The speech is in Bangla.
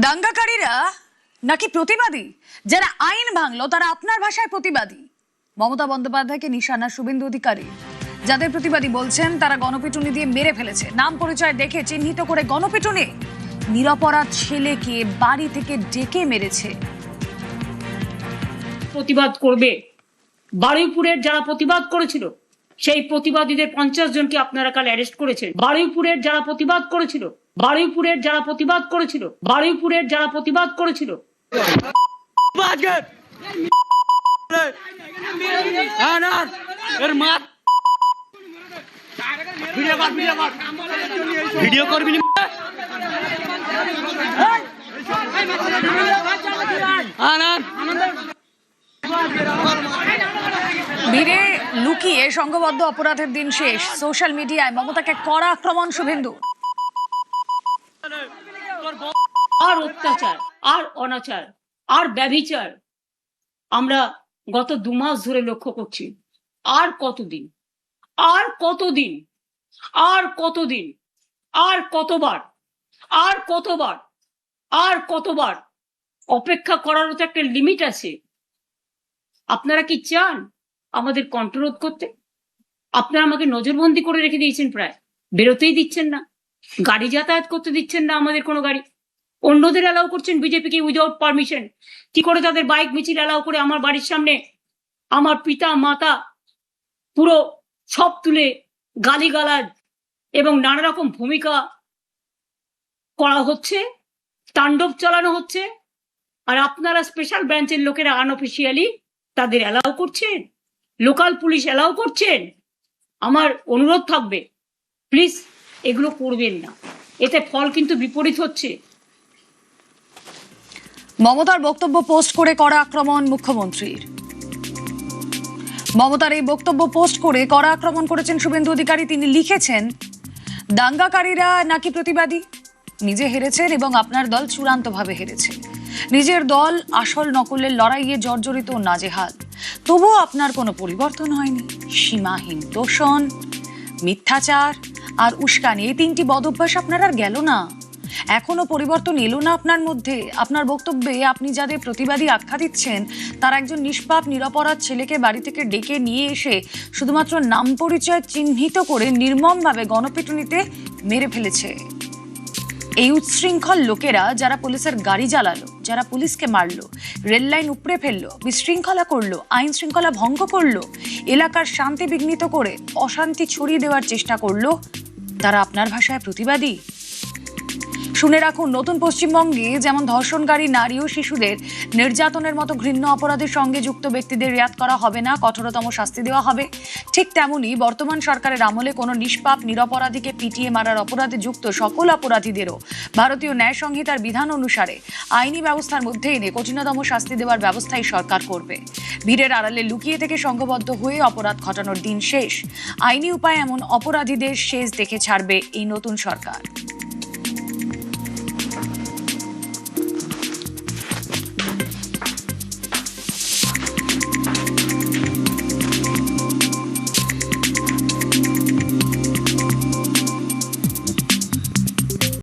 দাঙ্গাকারীরা নাকি প্রতিবাদী? যারা আইন ভাঙলো তারা আপনার ভাষায় প্রতিবাদী। মমতা বন্দ্যোপাধ্যায়কে নিশানা শুভেন্দু অধিকারী। যাদের প্রতিবাদী বলছেন তারা গণপিটুনি দিয়ে মেরে ফেলেছে, নাম পরিচয় দেখে চিহ্নিত করে গণপিটুনি, নিরপরাধ ছেলেকে বাড়ি থেকে ডেকে মেরেছে। প্রতিবাদ করবে, বারুইপুরের যারা প্রতিবাদ করেছিল সেই প্রতিবাদীদের 50 জনকে আপনারা কাল অ্যারেস্ট করেছেন। বারুইপুরের যারা প্রতিবাদ করেছিল, বারুইপুরের যারা প্রতিবাদ করেছিল, বারুইপুরের যারা প্রতিবাদ করেছিল ভিডিও করবি ভিড়ে লুকিয়ে সংঘবদ্ধ অপরাধের দিন শেষ। সোশ্যাল মিডিয়ায় মমতাকে কড়া আক্রমণ শুভেন্দু। আর অত্যাচার, আর অনাচার, আর ব্যভিচার আমরা গত 2 মাস ধরে লক্ষ্য করছি। আর কতদিন, আর কতদিন, আর কতদিন, আর কতবার, আর কতবার, আর কতবার অপেক্ষা করারও তো একটা লিমিট আছে। আপনারা কি চান আমাদের কন্ট্রোল করতে? আপনারা আমাকে নজরবন্দি করে রেখে দিয়েছেন, প্রায় বেরোতেই দিচ্ছেন না, গাড়ি যাতায়াত করতে দিচ্ছেন না, আমাদের কোনো গাড়ি। অন্যদের অ্যালাউ করছেন, বিজেপিকে উইদাউট পারমিশন। কি করে তাদের বাইক মিছিল অ্যালাউ করে আমার বাড়ির সামনে আমার পিতা মাতা পুরো সব তুলে গালিগালাজ এবং নানা রকম ভূমিকা করা হচ্ছে, তাণ্ডব চালানো হচ্ছে, আর আপনারা স্পেশাল ব্রাঞ্চের লোকেরা আনঅফিসিয়ালি তাদের অ্যালাউ করছেন, লোকাল পুলিশ অ্যালাউ করছেন। আমার অনুরোধ থাকবে, প্লিজ এগুলো করবেন না, এতে ফল কিন্তু বিপরীত হচ্ছে। মমতার বক্তব্য পোস্ট করে কড়া আক্রমণ মুখ্যমন্ত্রীর। মমতার এই বক্তব্য পোস্ট করে কড়া আক্রমণ করেছেন শুভেন্দু অধিকারী। তিনি লিখেছেন, দাঙ্গাকারীরা নাকি প্রতিবাদী, নিজে হেরেছেন এবং আপনার দল চূড়ান্তভাবে হেরেছে। নিজের দল আসল নকলের লড়াইয়ে জর্জরিত নাজেহাল, তবুও আপনার কোনো পরিবর্তন হয়নি। সীমাহীন দোষণ, মিথ্যাচার আর উস্কানি, এই 3টি বদভ্যাস আপনার আর গেল না। এখনো পরিবর্তন এলো না আপনার মধ্যে। আপনার বক্তব্যে আপনি যাদের প্রতিবাদী আখ্যা দিচ্ছেন তারা একজন নিষ্পাপ নিরপরাধ ছেলেকে বাড়ি থেকে ডেকে নিয়ে এসে শুধুমাত্র নাম পরিচয় চিহ্নিত করে নির্মমভাবে গণপিটুনিতে মেরে ফেলেছে। এই উচ্ছৃঙ্খল লোকেরা যারা পুলিশের গাড়ি জ্বালালো, যারা পুলিশকে মারলো, রেল লাইন উপড়ে ফেললো, বিশৃঙ্খলা করলো, আইন শৃঙ্খলা ভঙ্গ করলো, এলাকার শান্তি বিঘ্নিত করে অশান্তি ছড়িয়ে দেওয়ার চেষ্টা করলো, তারা আপনার ভাষায় প্রতিবাদী। শুনে রাখুন, নতুন পশ্চিমবঙ্গে যেমন ধর্ষণকারী নারী ও শিশুদের নির্যাতনের মতো ঘৃণ্য অপরাধের সঙ্গে যুক্ত ব্যক্তিদের রেয়াত করা হবে না, কঠোরতম শাস্তি দেওয়া হবে, ঠিক তেমনি বর্তমান সরকারের আমলে কোনো নিষ্পাপ নিরপরাধীকে পিটিয়ে মারার অপরাধে যুক্ত সকল অপরাধীদেরও ভারতীয় ন্যায় সংহিতার বিধান অনুসারে আইনি ব্যবস্থার মধ্যে এনে কঠিনতম শাস্তি দেওয়ার ব্যবস্থাই সরকার করবে। ভিড়ের আড়ালে লুকিয়ে থেকে সংঘবদ্ধ হয়ে অপরাধ ঘটানোর দিন শেষ। আইনি উপায়ে এমন অপরাধীদের শেষ দেখে ছাড়বে এই নতুন সরকার।